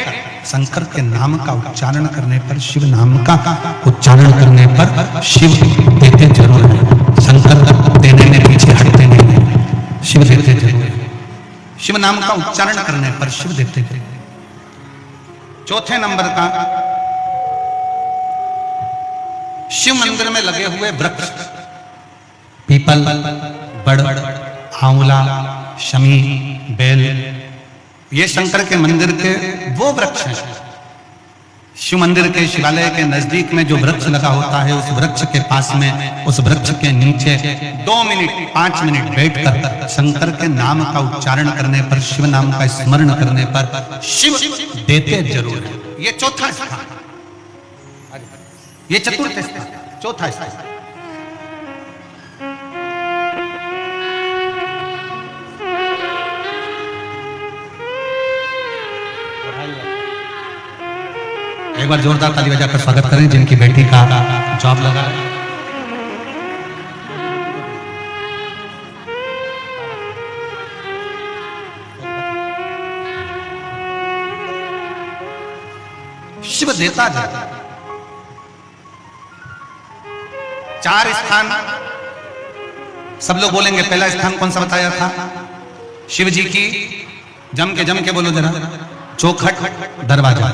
शंकर के नाम का उच्चारण करने पर, शिव नाम का उच्चारण करने पर शिव देते जरूर है। शंकर देने में पीछे हटते नहीं है, शिव देते जरूर है। शिव नाम का उच्चारण करने पर शिव देते जरूर। चौथे नंबर का शिव मंदिर में लगे हुए वृक्ष, पीपल, बड़, आंवला, शमी, बेल, ये शंकर के मंदिर के वो वृक्ष हैं। शिव मंदिर के शिवालय के नजदीक में जो वृक्ष लगा होता है, उस वृक्ष के पास में, उस वृक्ष के नीचे 2 मिनट 5 मिनट बैठकर शंकर के नाम का उच्चारण करने पर, शिव नाम का स्मरण करने पर शिव देते जरूर है। ये चौथा स्थान, ये चतुर्थ स्थान, चौथा स्थान। एक बार जोरदार ताली बजाकर स्वागत करें जिनकी बेटी का जॉब लगा है। शिव देता जाता। 4 स्थान सब लोग बोलेंगे। पहला स्थान कौन सा बताया था? शिव जी की, जम के बोलो जरा, चौखट दरवाजा।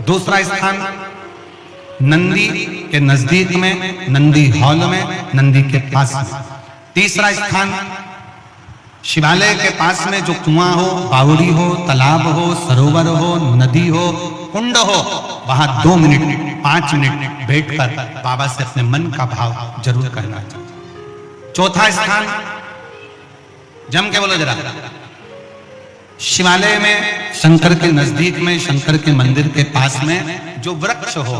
दूसरा स्थान नंदी के नजदीक में, नंदी हॉल में, नंदी के पास में। तीसरा स्थान शिवालय के पास में जो कुआं हो, बावड़ी हो, तालाब हो, सरोवर हो, नदी हो, कुंड हो, वहां 2 मिनट 5 मिनट बैठकर बाबा से अपने मन का भाव जरूर कहना चाहिए। चौथा स्थान जम के बोलो जरा, शिवालय में, शंकर के नजदीक में, शंकर के मंदिर के पास में जो वृक्ष हो,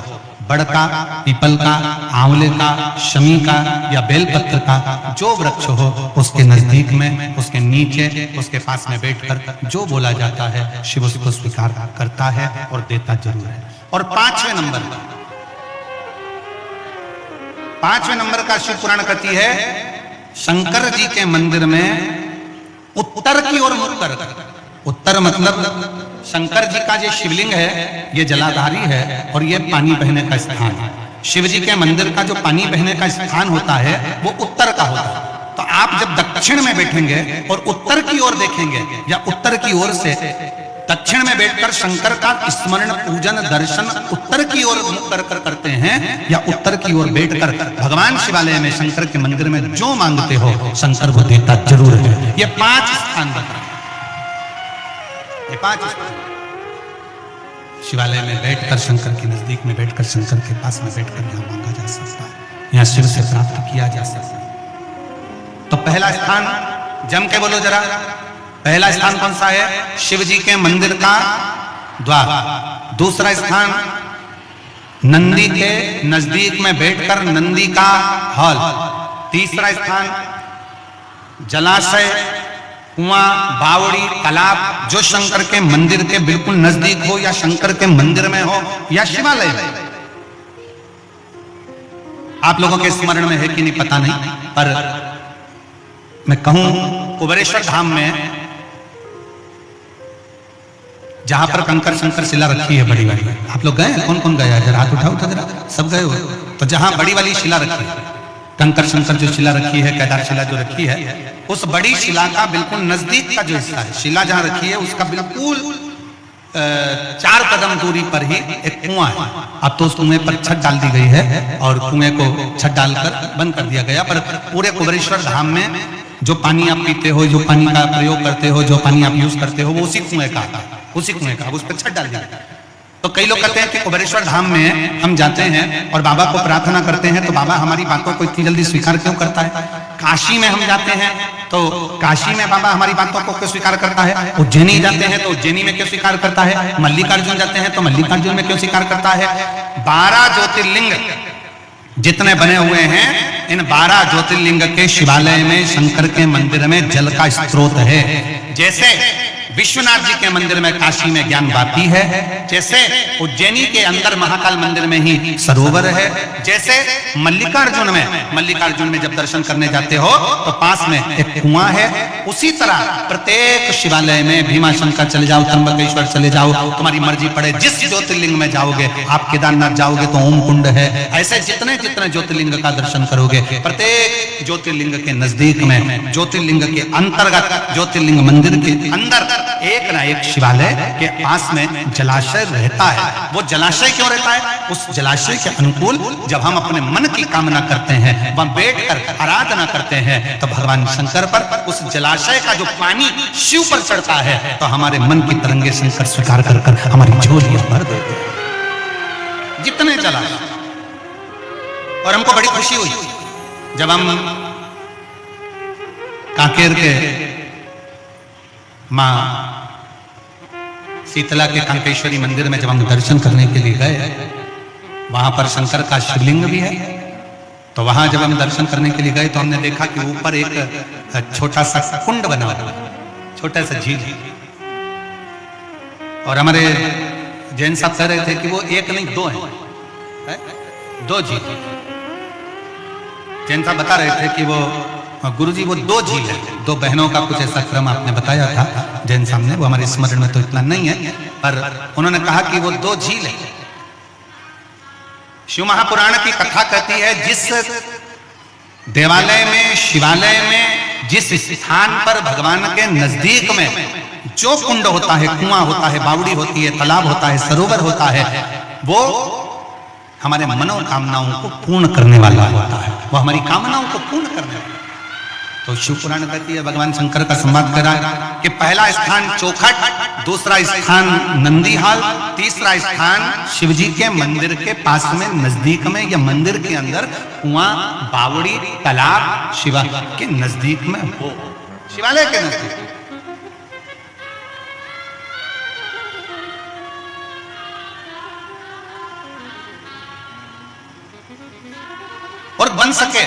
बड़ का, पीपल का, आंवले का, शमी का या बेलपत्र का जो वृक्ष हो, उसके नजदीक में, उसके नीचे, उसके पास में बैठकर जो बोला जाता है शिव उसको स्वीकार करता है और देता जरूर है। और 5वें नंबर का शिव पुराण कहती है, शंकर जी के मंदिर में उत्तर की ओर मुख कर, उत्तर मतलब शंकर जी का जो शिवलिंग है ये जलाधारी है और ये पानी बहने का स्थान है। शिव जी के मंदिर का जो पानी बहने का स्थान होता है वो उत्तर का होता है। तो आप जब दक्षिण में बैठेंगे और उत्तर की ओर देखेंगे या उत्तर की ओर से दक्षिण में बैठकर शंकर का स्मरण, पूजन, दर्शन उत्तर की ओर मुख कर करते हैं या उत्तर की ओर बैठकर भगवान शिवालय में, शंकर के मंदिर में जो मांगते हो शंकर वो देता जरूर है। ये 5 स्थान बता, ये 5 स्थान शिवालय में बैठकर, शंकर के नजदीक में बैठकर, शंकर के पास में बैठकर यहाँ मांगा जा सकता है, यहाँ शिव से प्राप्त किया जा सकता है। तो पहला स्थान जम के बोलो जरा, पहला स्थान कौन सा है? शिव जी के मंदिर का द्वार। दूसरा स्थान नंदी के नजदीक में बैठकर नंदी का हॉल। तीसरा स्थान जलाशय, कुआं, बावड़ी, तालाब जो शंकर के मंदिर के बिल्कुल नजदीक हो या शंकर के मंदिर में हो या शिवालय में। आप लोगों के स्मरण में है कि नहीं पता नहीं, पर मैं कहूं कुबेरेश्वर धाम में जहां पर कंकर शंकर शिला रखी है बड़ी वाली, आप लोग गए? कौन कौन गया? जरा हाथ उठाओ तो जरा, सब गए हो? तो जहां बड़ी वाली शिला रखी है कंकर शंकर जो शिला रखी है, केदार शिला जो रखी है, उस बड़ी शिला का बिल्कुल नजदीक का जो हिस्सा है, शिला जहां रखी है उसका बिल्कुल 4 कदम दूरी पर ही एक कुआं है। अब तो उस कुएं पर छत डाल दी गई है और कुएं को छत डालकर बंद कर दिया गया, पर पूरे कुबेरेश्वर धाम में जो पानी आप पीते हो, जो पानी का प्रयोग करते हो, जो पानी आप यूज करते हो, वो उसी कुएं का आता है, उसी कुएं का। उस पर छत डाल दिया। तो कई लोग कहते हैं कि कुबेरेश्वर धाम में हम जाते हैं और बाबा को प्रार्थना करते हैं तो बाबा हमारी बातों को इतनी जल्दी स्वीकार क्यों करता है? काशी में हम जाते हैं तो काशी में बाबा हमारी बातों को क्यों स्वीकार करता है? उज्जैनी जाते हैं तो उज्जैनी में क्यों स्वीकार करता है? मल्लिकार्जुन जाते हैं तो मल्लिकार्जुन में क्यों स्वीकार करता है? 12 ज्योतिर्लिंग जितने बने हुए हैं, इन 12 ज्योतिर्लिंग के शिवालय में, शंकर के मंदिर में जल का स्रोत है। जैसे विश्वनाथ जी के मंदिर में काशी में ज्ञान वापी है, जैसे उज्जैनी के अंदर महाकाल मंदिर में ही सरोवर है, जैसे मल्लिकार्जुन में जब दर्शन करने जाते हो तो पास में एक कुआं है, उसी तरह प्रत्येक शिवालय में भीमाशंकर चले जाओ, त्र्यंबकेश्वर चले जाओ, तुम्हारी मर्जी पड़े जिस ज्योतिर्लिंग में जाओगे। आप केदारनाथ जाओगे तो ओम कुंड है। ऐसे जितने जितने ज्योतिर्लिंग का दर्शन करोगे, प्रत्येक ज्योतिर्लिंग के नजदीक में, ज्योतिर्लिंग के अंतर्गत, ज्योतिर्लिंग मंदिर के अंदर एक ना एक शिवालय के पास में जलाशय रहता है। वो जलाशय क्यों रहता है? उस जलाशय के अनुकूल जब हम अपने मन की कामना करते हैं, वहां बैठकर आराधना करते हैं, तो भगवान शंकर पर उस जलाशय का जो पानी शिव पर चढ़ता है तो हमारे मन की तरंगे शंकर स्वीकार कर हमारी झोलियां भर देते हैं, जितने जलाशय। और हमको बड़ी खुशी हुई जब हम कांकेर के मां शीतला के कांकेश्वरी मंदिर में जब हम दर्शन करने के लिए गए, वहां पर शंकर का शिवलिंग भी है। तो वहां जब हम दर्शन करने के लिए गए तो हमने देखा कि ऊपर एक छोटा सा कुंड बना हुआ, छोटा सा झील। और हमारे जैन साहब कह रहे थे कि वो एक नहीं 2 है, 2 झील। जैन साहब बता रहे थे कि वो गुरुजी वो 2 झील है, 2 बहनों का कुछ ऐसा क्रम आपने बताया था जैन सामने, वो हमारे स्मरण में तो इतना नहीं है, पर उन्होंने कहा कि वो 2 झील है। शिव महापुराण की कथा कहती है जिस देवालय में, शिवालय में, जिस स्थान पर भगवान के नजदीक में जो कुंड होता है, कुआं होता है, बावड़ी होती है, तालाब होता है, सरोवर होता है, वो हमारे मनोकामनाओं को पूर्ण करने वाला होता है, वो हमारी कामनाओं को पूर्ण करने वाला। तो शिव पुराण कहती है, भगवान शंकर का संवाद करा कि पहला स्थान चौखट, दूसरा स्थान नंदीहाल, तीसरा स्थान शिवजी के मंदिर के पास में नजदीक में या मंदिर के अंदर कुआं, बावड़ी, तालाब शिवा के नजदीक में हो, शिवालय के नजदीक। और बन सके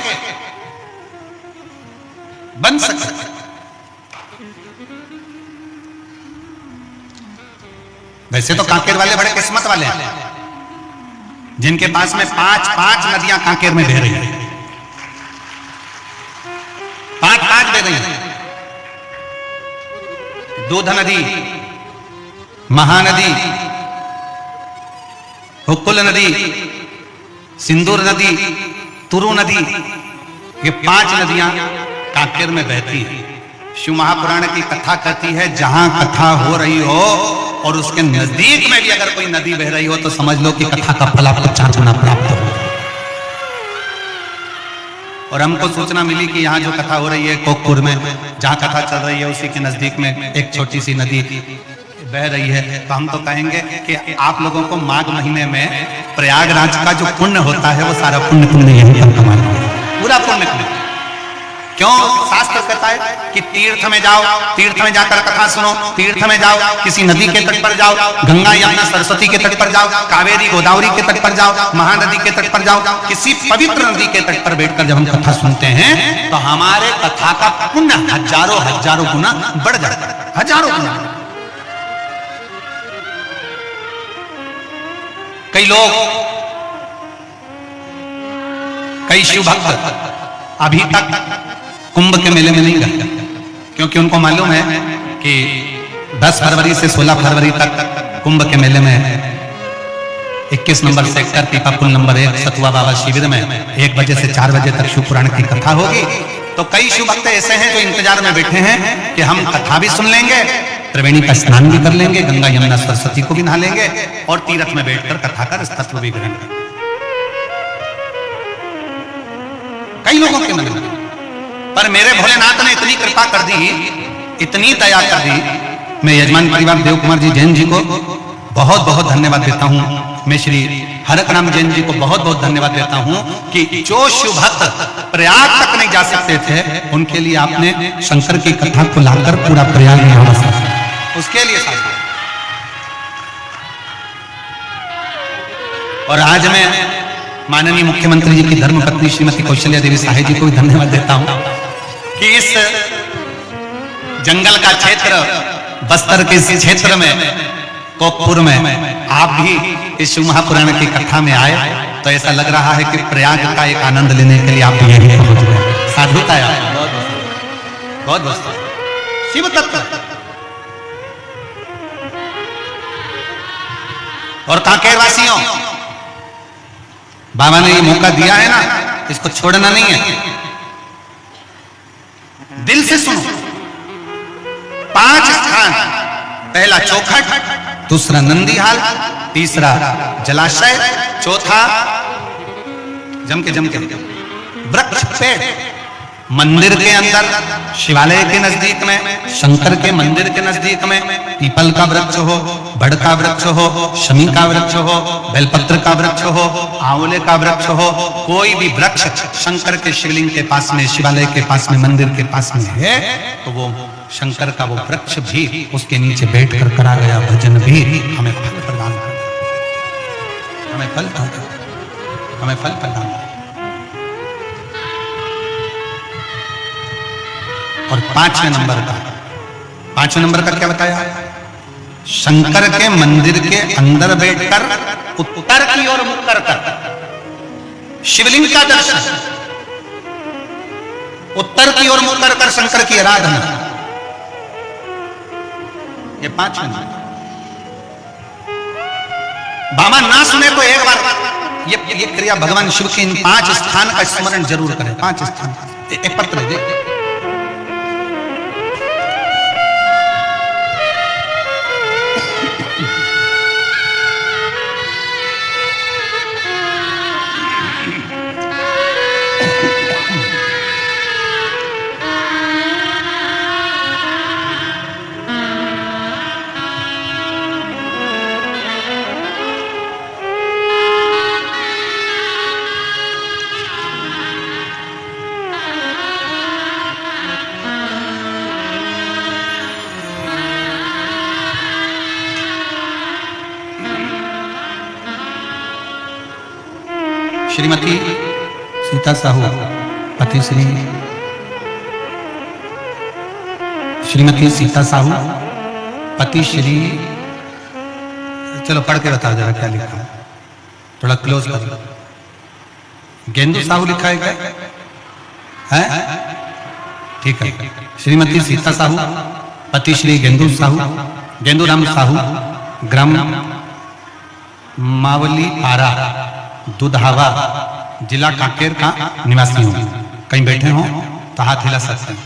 वैसे तो कांकेर वाले बड़े किस्मत वाले हैं जिनके पास में 5 नदियां कांकेर में बह रही हैं, 5 बह रही हैं। दूध नदी, महानदी, हुक्कुल नदी, सिंदूर नदी, तुरु नदी, ये 5 नदियां कांकेर में बहती है। शिव महापुराण की कथा कहती है जहां कथा हो रही हो और उसके नजदीक में भी अगर कोई नदी बह रही हो तो समझ लो कि कथा का फल आपको 4 गुना प्राप्त हो। और हमको सूचना मिली कि यहाँ जो कथा हो रही है कोकपुर में, जहां कथा चल रही है उसी के नजदीक में एक छोटी सी नदी बह रही है। तो हम तो कहेंगे कि आप लोगों को माघ महीने में प्रयागराज का जो पुण्य होता है वो सारा पुण्य यहीं पर कमाना है, पूरा पुण्य। क्यों? शास्त्र कहता है कि तीर्थ में जाओ, तीर्थ में जाकर कथा सुनो, तीर्थ में जाओ, किसी नदी के तट पर जाओ, गंगा यमुना सरस्वती के तट पर जाओ, कावेरी गोदावरी के तट पर जाओ, महानदी के तट पर जाओ, किसी पवित्र नदी के तट पर बैठकर जब हम कथा सुनते हैं तो हमारे कथा का पुण्य हजारों गुना बढ़ जाता है, हजारों गुना। कई लोग, कई शिव भक्त अभी तक कुंभ के मेले में नहीं गए, क्योंकि उनको मालूम है कि 10 फरवरी से 16 फरवरी तक कुंभ के मेले में 21 नंबर सेक्टर पीपा पुल नंबर 1 सतुआ बाबा शिविर में 1 बजे से 4 बजे तक शिव पुराण की कथा होगी। तो कई शिव भक्त ऐसे हैं जो इंतजार में बैठे हैं कि हम कथा भी सुन लेंगे, त्रिवेणी का स्नान भी कर लेंगे, गंगा यमुना सरस्वती को भी नहा लेंगे और तीर्थ में बैठकर कथा का तत्व भी ग्रहण करेंगे। कई लोगों के मन में, पर मेरे भोलेनाथ ने इतनी कृपा कर दी, इतनी दया कर दी। मैं यजमान परिवार देव कुमार जी जैन जी को बहुत बहुत धन्यवाद देता हूं। मैं श्री हरक राम जैन जी को बहुत बहुत धन्यवाद देता हूं कि जो शिव भक्त प्रयाग तक नहीं जा सकते थे, उनके लिए आपने शंकर की कथा को लाकर पूरा प्रयाग यहां बसा, उसके लिए साथ। और आज मैं माननीय मुख्यमंत्री जी की धर्मपत्नी श्रीमती कौशल्या देवी साहे जी को भी धन्यवाद देता हूं कि इस जंगल का क्षेत्र, बस्तर के इस क्षेत्र में, कोकपुर में आप भी इस शिव महापुराण की कथा में आए, तो ऐसा लग रहा है कि प्रयाग का एक आनंद लेने के लिए आप भी यही पहुंच गए। साधुता है, बहुत बहुत शिव तत्व। और कांकेर वासियों, बाबा ने ये मौका दिया है ना, इसको छोड़ना नहीं है। दिल से सुनो। 5 स्थान, पहला चौखट, दूसरा नंदीहाल, तीसरा जलाशय, चौथा जम के वृक्ष पेड़। मंदिर के अंदर, शिवालय के नजदीक में, शंकर के मंदिर के नजदीक में पीपल का वृक्ष हो, बड़ का वृक्ष हो, शमी का वृक्ष हो, बेलपत्र का वृक्ष हो, आंवले का वृक्ष हो, कोई भी वृक्ष शंकर के शिवलिंग के पास में, शिवालय के पास में, मंदिर के पास में है, तो वो शंकर का वो वृक्ष भी, उसके नीचे बैठकर करा गया भजन भी हमें फल प्रदान कर, हमें फल प्रदान। और 5वें नंबर का क्या बताया? शंकर के मंदिर के अंदर बैठकर उत्तर की ओर मुख कर शिवलिंग का दर्शन, उत्तर की ओर मुख कर शंकर की आराधना। ये 5वें नंबर। बाबा ना सुने तो एक बार ये क्रिया भगवान शिव के इन 5 स्थान का स्मरण जरूर करें। 5 स्थान, एक पत्र दे। श्रीमती सीता साहू पति श्रीमती सीता साहू पति श्री, चलो पढ़ के बताओ जरा क्या लिखा है, थोड़ा क्लोज कर। गेंदू साहू लिखा है क्या? है? ठीक है। श्रीमती सीता साहू पति श्री गेंदू साहू, गेंदू राम साहू, ग्राम मावली पारा, दुधावा, जिला कांकेर का निवासी हूं। कहीं बैठे हो तो हाथ हिला सकते हैं,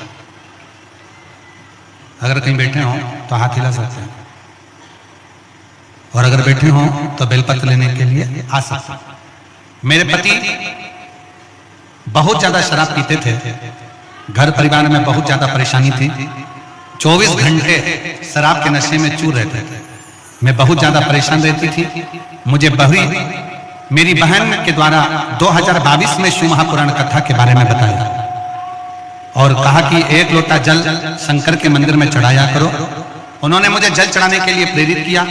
अगर कहीं बैठे हो तो हाथ हिला सकते हैं, और अगर बैठे हो तो बेलपत्र लेने के लिए आ सकते हैं। मेरे पति बहुत ज्यादा शराब पीते थे, घर परिवार में बहुत ज्यादा परेशानी थी, 24 घंटे शराब के नशे में चूर रहते थे। मैं बहुत ज्यादा परेशान रहती थी। मुझे मेरी बहन के द्वारा 2022 में शिव महापुराण कथा के बारे में बताया और कहा कि 1 लोटा जल शंकर के मंदिर में चढ़ाया करो। उन्होंने मुझे जल चढ़ाने के लिए प्रेरित किया।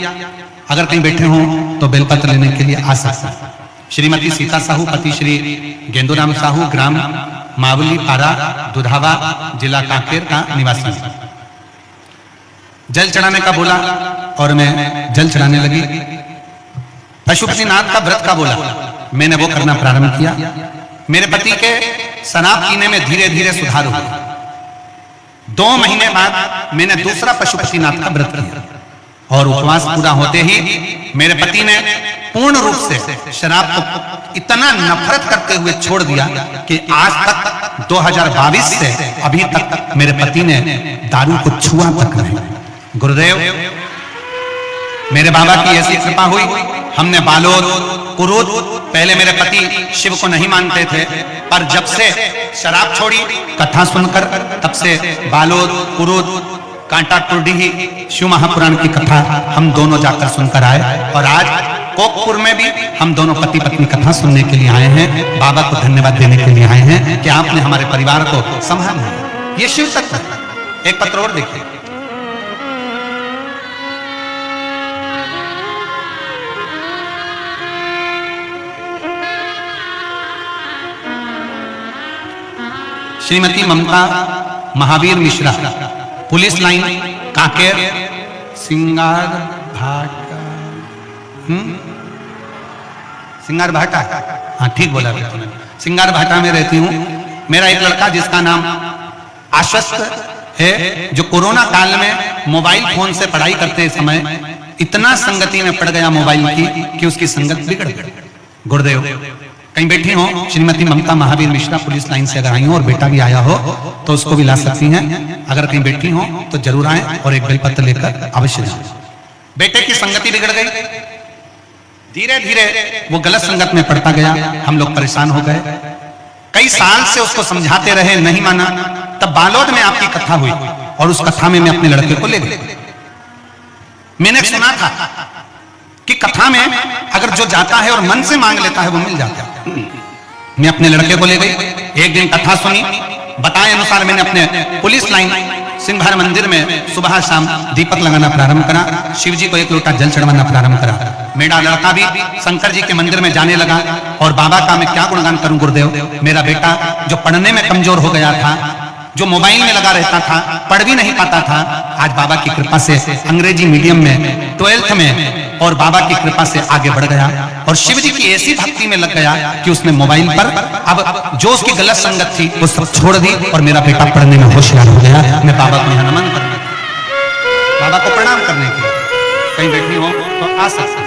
अगर कहीं बैठे हो तो बेलपत्र लेने के लिए आ सकते हैं। श्रीमती सीता साहू पति श्री गेंदूराम साहू, ग्राम मावली पारा, दुधावा, जिला कांकेर का निवासी। जल चढ़ाने का बोला और मैं जल चढ़ाने लगी। पशुपतिनाथ का व्रत का बोला, मैंने वो करना प्रारंभ किया। मेरे पति के शराब पीने में धीरे धीरे सुधार हुआ। 2 महीने बाद मैंने दूसरा पशुपतिनाथ का व्रत किया और उपवास पूरा होते ही मेरे पति ने पूर्ण रूप से शराब को इतना नफरत करते हुए छोड़ दिया कि आज तक 2022 से अभी तक मेरे पति ने दारू को छुआ तक नहीं। गुरुदेव, मेरे बाबा की ऐसी कृपा हुई, हमने बालोद कुरूद, पहले मेरे पति शिव को नहीं मानते थे, पर जब से शराब छोड़ी कथा सुनकर, तब से बालोद कुरूद कांटा टुरडी शिव महापुराण की कथा हम दोनों जाकर सुनकर आए, और आज कोकपुर में भी हम दोनों पति पत्नी कथा सुनने के लिए आए हैं। बाबा को धन्यवाद देने के लिए आए हैं कि आपने हमारे परिवार को संभाला। ये शिव तत्व है। एक पत्र और देखिए, श्रीमती ममता महावीर मिश्रा, पुलिस लाइन कांकेर, सिंगार भाटा, सिंगार भाटा, हाँ ठीक बोला तुमने, सिंगार भाटा में रहती हूँ। मेरा एक लड़का जिसका नाम आश्वस्त है, जो कोरोना काल में मोबाइल फोन से पढ़ाई करते समय इतना संगति में पड़ गया मोबाइल की कि उसकी संगत बिगड़ गई। गुरुदेव, कहीं बैठी हो श्रीमती ममता महावीर मिश्रा, पुलिस लाइन से अगर आई हो और बेटा भी आया हो तो उसको भी ला सकती हैं। अगर कहीं बैठी हो तो जरूर आए और एक बेलपत्र लेकर अवश्य जाए। बेटे की संगति बिगड़ गई, धीरे धीरे वो गलत संगत में पड़ता गया, हम लोग परेशान हो गए। कई साल से उसको समझाते रहे, नहीं माना। तब बालोद में आपकी कथा हुई और उस कथा में मैं अपने लड़के को ले गया। मैंने सुना था कि कथा में अगर जो जाता है और मन से मांग लेता है वो मिल जाता है। मैं अपने लड़के को ले गई, एक दिन कथा सुनी, बताए अनुसार मैंने अपने पुलिस लाइन सिंह मंदिर में सुबह शाम दीपक लगाना प्रारंभ करा, शिव जी को एक लोटा जल चढ़वाना प्रारंभ करा। मेरा लड़का भी शंकर जी के मंदिर में जाने लगा। और बाबा का मैं क्या गुणगान करूं गुरुदेव, मेरा बेटा जो पढ़ने में कमजोर हो गया था, जो मोबाइल में लगा रहता था, पढ़ भी नहीं पाता था, आज बाबा की कृपा से अंग्रेजी मीडियम में 12th में और बाबा की कृपा से आगे बढ़ गया और शिव जी की ऐसी भक्ति में लग गया कि उसने मोबाइल पर अब जो उसकी गलत संगत थी वो सब छोड़ दी और मेरा बेटा पढ़ने में होशियार हो गया। मैं बाबा को यहाँ नमन करने, बाबा को प्रणाम करने के लिए कहीं बैठी हो तो आ सकते।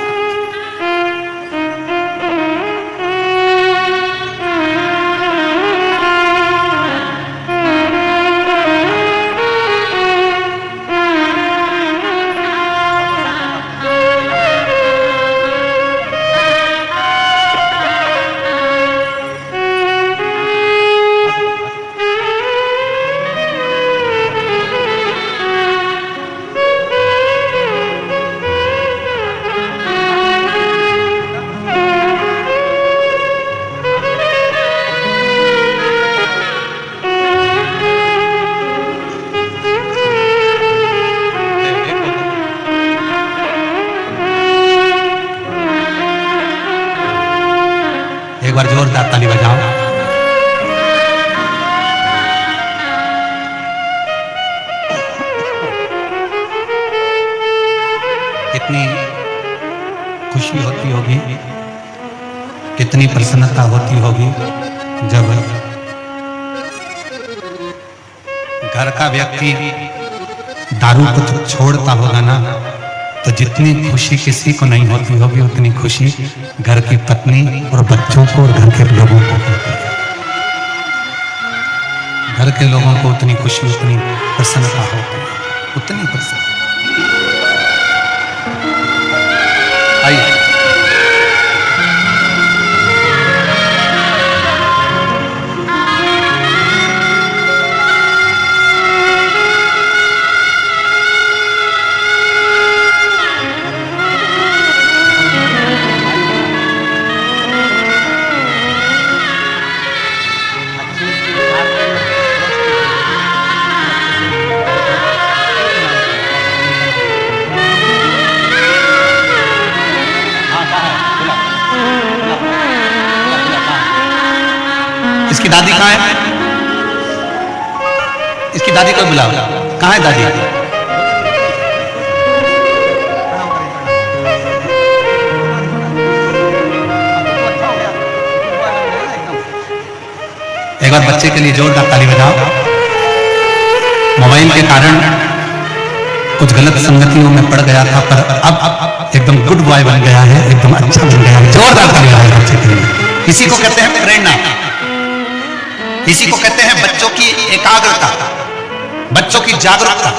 एक बार जोरदार ताली बजाओ। कितनी खुशी होती होगी, कितनी प्रसन्नता होती होगी जब घर का व्यक्ति दारू को छोड़ता होगा ना, तो जितनी खुशी किसी को नहीं होती होगी उतनी खुशी घर की पत्नी और बच्चों को और घर के लोगों को होती है। घर के लोगों को उतनी खुशी, उतनी प्रसन्नता होती है, उतनी प्रसन्नता। आइए इसकी दादी कहाँ है? इसकी दादी को बुलाओ। कहाँ है दादी? एक बार बच्चे के लिए जोरदार ताली बजाओ। मोबाइल के कारण कुछ गलत संगतियों में पड़ गया था, पर अब एकदम गुड बॉय बन गया है, एकदम अच्छा बन गया है। जोरदार तालियां है बच्चे के लिए। इसी को कहते हैं प्रेरणा, इसी को कहते हैं बच्चों की एकाग्रता, बच्चों की जागरूकता,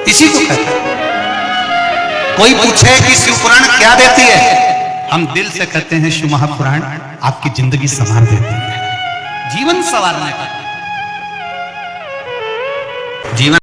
इसी को कहते हैं। कोई पूछे कि शिव पुराण क्या देती है, हम दिल से कहते हैं शिव महापुराण आपकी जिंदगी संवार देती है, जीवन संवारने का जीवन